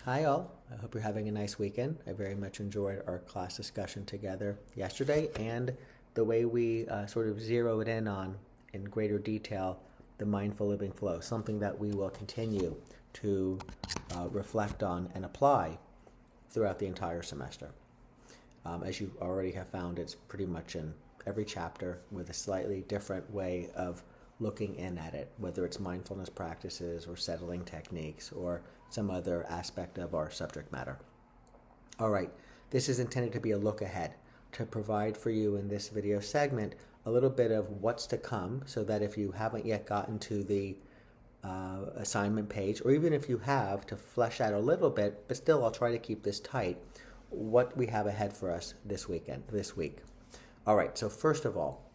Hi all, I hope you're having a nice weekend. I very much enjoyed our class discussion together yesterday and the way we sort of zeroed in on, in greater detail, the mindful living flow, something that we will continue to reflect on and apply throughout the entire semester. As you already have found, it's pretty much in every chapter with a slightly different way of looking in at it, whether it's mindfulness practices or settling techniques or some other aspect of our subject matter. All right, this is intended to be a look ahead to provide for you in this video segment a little bit of what's to come, so that if you haven't yet gotten to the assignment page, or even if you have, to flesh out a little bit, but still I'll try to keep this tight, what we have ahead for us this week. All right, so first of all,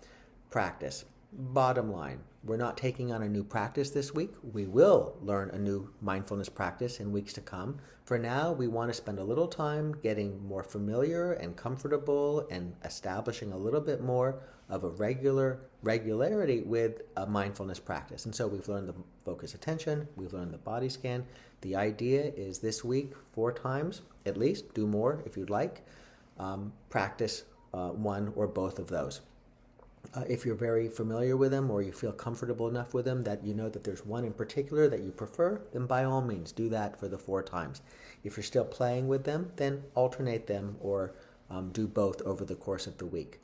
practice. Bottom line, we're not taking on a new practice this week. We will learn a new mindfulness practice in weeks to come. For now, we want to spend a little time getting more familiar and comfortable and establishing a little bit more of a regularity with a mindfulness practice. And so we've learned the focus attention, we've learned the body scan. The idea is this week, 4 times at least, do more if you'd like, practice one or both of those. If you're very familiar with them or you feel comfortable enough with them that you know that there's one in particular that you prefer, then by all means do that for the 4 times. If you're still playing with them, then alternate them or do both over the course of the week.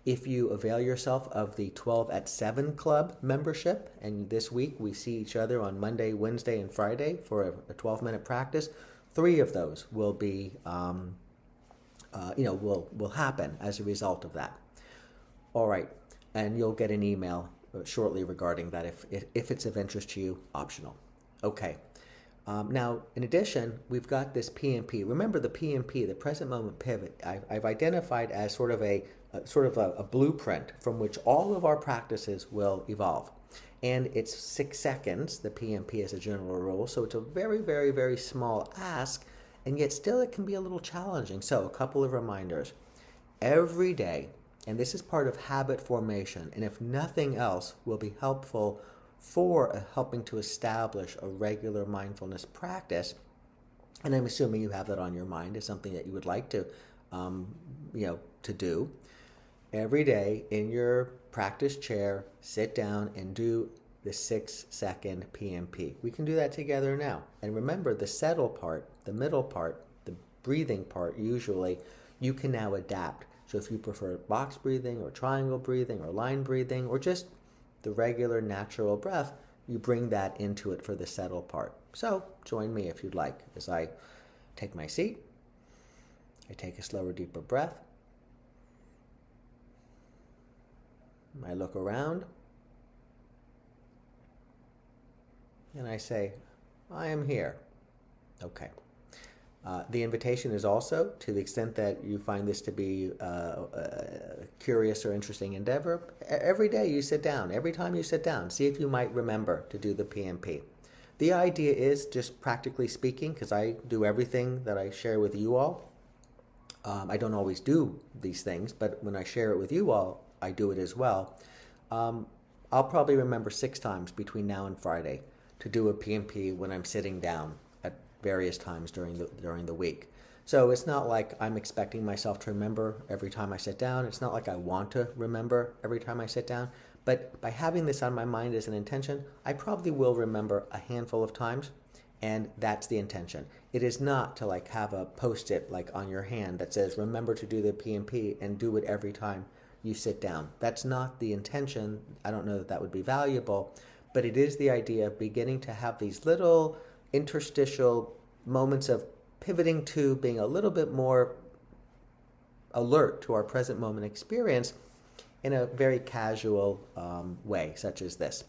If you avail yourself of the 12 at 7 club membership, and this week we see each other on Monday, Wednesday, and Friday for a 12-minute practice, 3 of those will be, will happen as a result of that. All right. And you'll get an email shortly regarding that if it's of interest to you, optional. Okay. Now, in addition, we've got this PMP. Remember the PMP, the present moment pivot, I've identified as sort of a blueprint from which all of our practices will evolve. And it's 6 seconds, the PMP as a general rule, so it's a very, very, very small ask, and yet still it can be a little challenging. So a couple of reminders. Every day, and this is part of habit formation, and if nothing else, will be helpful for helping to establish a regular mindfulness practice. And I'm assuming you have that on your mind as something that you would like to, to do. Every day in your practice chair, sit down and do the 6-second PMP. We can do that together now. And remember, the settle part, the middle part, the breathing part, usually, you can now adapt. So if you prefer box breathing or triangle breathing or line breathing or just the regular natural breath, you bring that into it for the settle part. So join me if you'd like as I take my seat. I take a slower, deeper breath. I look around and I say, I am here. Okay. The invitation is also, to the extent that you find this to be a curious or interesting endeavor, every day you sit down, every time you sit down, see if you might remember to do the PMP. The idea is, just practically speaking, because I do everything that I share with you all. I don't always do these things, but when I share it with you all, I do it as well. I'll probably remember 6 times between now and Friday to do a PMP when I'm sitting down various times during the week. So it's not like I'm expecting myself to remember every time I sit down. It's not like I want to remember every time I sit down. But by having this on my mind as an intention, I probably will remember a handful of times, and that's the intention. It is not to like have a post-it like on your hand that says, remember to do the PMP and do it every time you sit down. That's not the intention. I don't know that that would be valuable, but it is the idea of beginning to have these little interstitial moments of pivoting to being a little bit more alert to our present moment experience in a very casual way, such as this.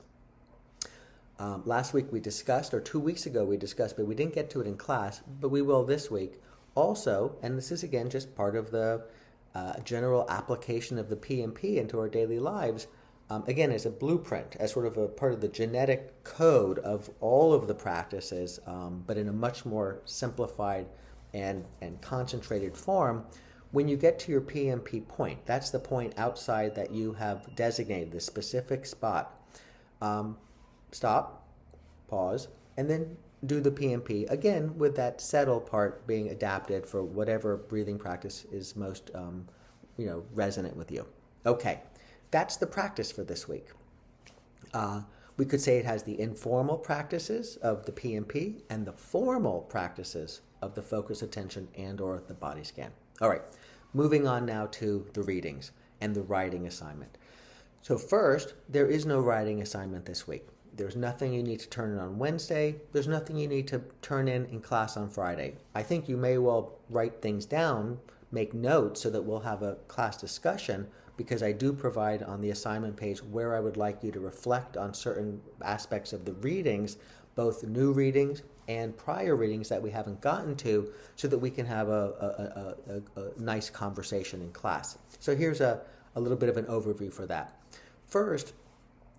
Last week we discussed, or 2 weeks ago we discussed, but we didn't get to it in class, but we will this week also, and this is again just part of the general application of the PMP into our daily lives, again, as a blueprint, as sort of a part of the genetic code of all of the practices, but in a much more simplified and concentrated form. When you get to your PMP point, that's the point outside that you have designated, the specific spot. Stop, pause, and then do the PMP, again, with that settle part being adapted for whatever breathing practice is most, resonant with you. Okay, that's the practice for this week. We could say it has the informal practices of the PMP and the formal practices of the focus, attention, and or the body scan. All right, moving on now to the readings and the writing assignment. So first, there is no writing assignment this week. There's nothing you need to turn in on Wednesday. There's nothing you need to turn in class on Friday. I think you may well write things down, make notes so that we'll have a class discussion, because I do provide on the assignment page where I would like you to reflect on certain aspects of the readings, both new readings and prior readings that we haven't gotten to, so that we can have a nice conversation in class. So here's a little bit of an overview for that. First,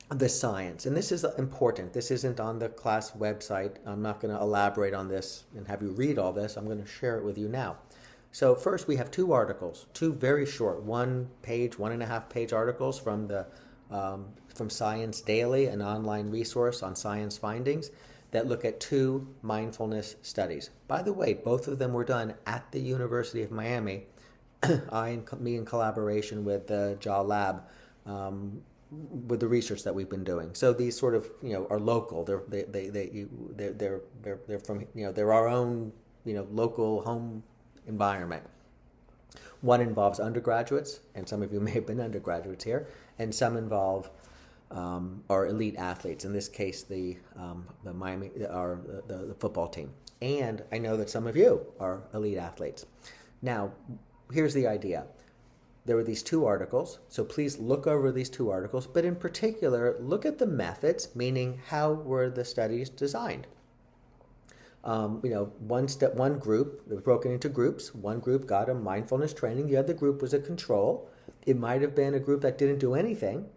the science, and this is important. This isn't on the class website. I'm not going to elaborate on this and have you read all this. I'm going to share it with you now. So first, we have two articles, two very short, 1 page, 1.5 page articles from Science Daily, an online resource on science findings that look at 2 mindfulness studies. By the way, both of them were done at the University of Miami. Me in collaboration with the JAW Lab, with the research that we've been doing. So these sort of, are local. They're from, they're our own, local home environment. One involves undergraduates, and some of you may have been undergraduates here, and some involve our elite athletes. In this case, the football team. And I know that some of you are elite athletes. Now, here's the idea. There were these 2 articles, so please look over these 2 articles, but in particular, look at the methods, meaning how were the studies designed. One group, it was broken into groups. One group got a mindfulness training. The other group was a control. It might have been a group that didn't do anything.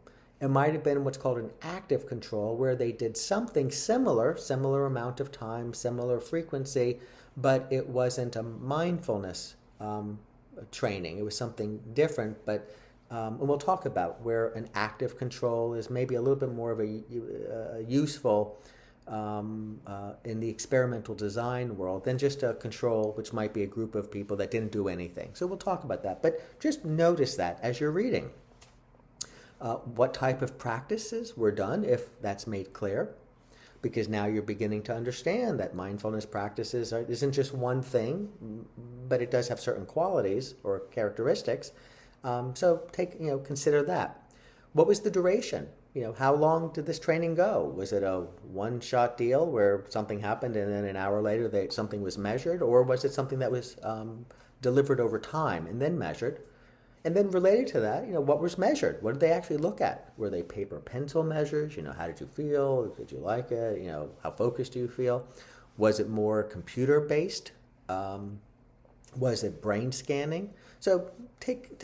It might have been what's called an active control, where they did something similar amount of time, similar frequency, but it wasn't a mindfulness training. It was something different, but and we'll talk about where an active control is maybe a little bit more of a useful in the experimental design world than just a control, which might be a group of people that didn't do anything. So we'll talk about that, but just notice that as you're reading. What type of practices were done, if that's made clear, because now you're beginning to understand that mindfulness practices isn't just one thing, but it does have certain qualities or characteristics. So consider that. What was the duration? How long did this training go? Was it a one-shot deal where something happened and then an hour later something was measured? Or was it something that was delivered over time and then measured? And then related to that, what was measured? What did they actually look at? Were they paper pencil measures? How did you feel? Did you like it? How focused do you feel? Was it more computer-based? Was it brain scanning? So take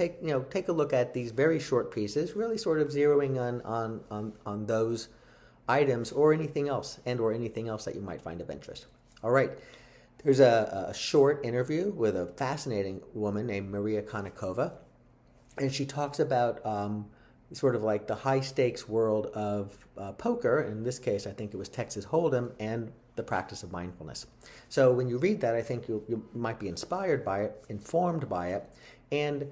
a look at these very short pieces, really sort of zeroing on those items or anything else that you might find of interest. All right. There's a short interview with a fascinating woman named Maria Konnikova, and she talks about sort of like the high stakes world of poker. In this case, I think it was Texas Hold'em, and the practice of mindfulness. So when you read that, I think you might be inspired by it, informed by it, and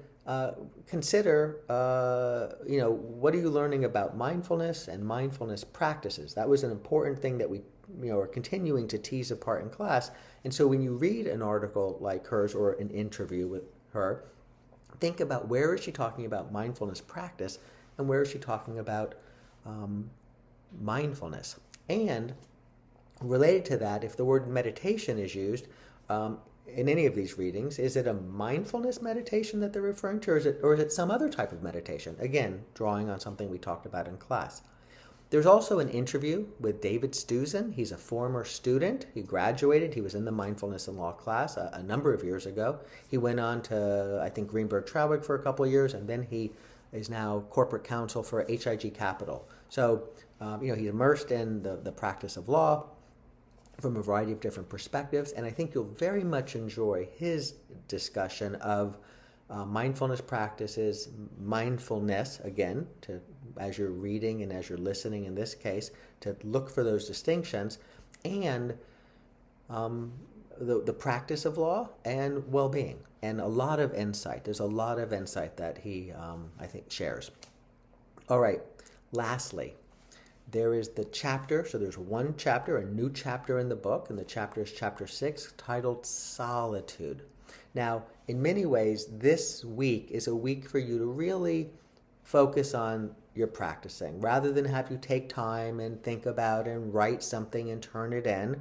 consider, what are you learning about mindfulness and mindfulness practices? That was an important thing that we, are continuing to tease apart in class. And so when you read an article like hers or an interview with her, think about where is she talking about mindfulness practice and where is she talking about mindfulness. And related to that, if the word meditation is used in any of these readings, is it a mindfulness meditation that they're referring to, or is it some other type of meditation? Again, drawing on something we talked about in class. There's also an interview with David Stuzen. He's a former student. He graduated. He was in the mindfulness and law class a number of years ago. He went on to, I think, Greenberg Traurig for a couple of years, and then he is now corporate counsel for HIG Capital. So, he's immersed in the practice of law from a variety of different perspectives, and I think you'll very much enjoy his discussion of mindfulness practices, mindfulness, again, as you're reading and as you're listening in this case, to look for those distinctions, and the practice of law and well-being, and a lot of insight. There's a lot of insight that he, I think, shares. All right, lastly, there is the chapter. So there's one chapter, a new chapter in the book, and the chapter is chapter 6, titled Solitude. Now, in many ways, this week is a week for you to really focus on your practicing. Rather than have you take time and think about it and write something and turn it in,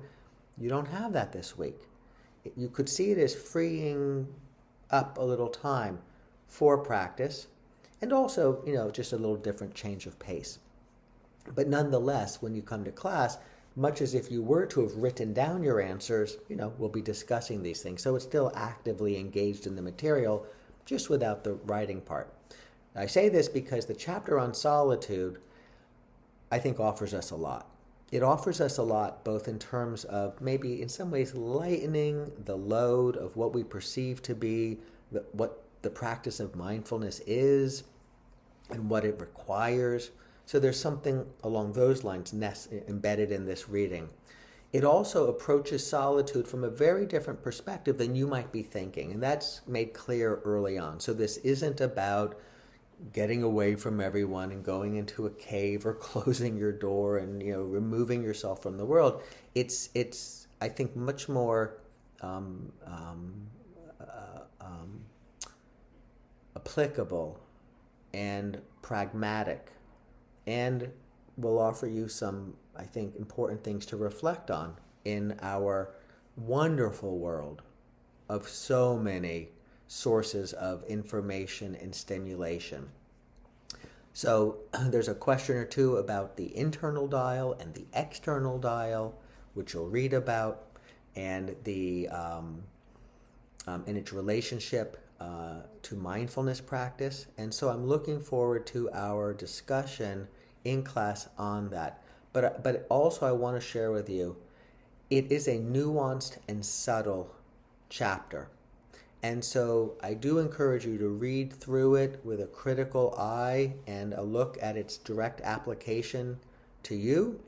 you don't have that this week. You could see it as freeing up a little time for practice, and also, just a little different change of pace. But nonetheless, when you come to class, much as if you were to have written down your answers, we'll be discussing these things. So it's still actively engaged in the material, just without the writing part. I say this because the chapter on solitude, I think, offers us a lot. It offers us a lot, both in terms of maybe in some ways lightening the load of what we perceive to be what the practice of mindfulness is and what it requires. So there's something along those lines embedded in this reading. It also approaches solitude from a very different perspective than you might be thinking, and that's made clear early on. So this isn't about getting away from everyone and going into a cave or closing your door and removing yourself from the world. It's I think much more applicable and pragmatic, and will offer you some, I think, important things to reflect on in our wonderful world of so many sources of information and stimulation. So there's a question or two about the internal dial and the external dial, which you'll read about, and the in its relationship to mindfulness practice. And so I'm looking forward to our discussion in class on that. But also I want to share with you, it is a nuanced and subtle chapter. And so I do encourage you to read through it with a critical eye and a look at its direct application to you.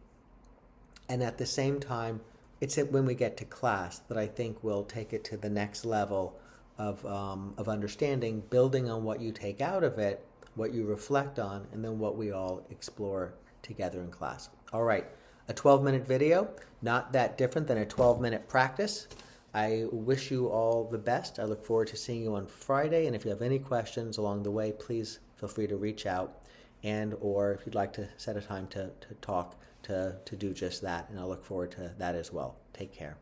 And at the same time, it's when we get to class that I think we'll take it to the next level of understanding, building on what you take out of it, what you reflect on, and then what we all explore together in class. All right, a 12-minute video, not that different than a 12-minute practice. I wish you all the best. I look forward to seeing you on Friday. And if you have any questions along the way, please feel free to reach out, or if you'd like to set a time to talk, to do just that. And I look forward to that as well. Take care.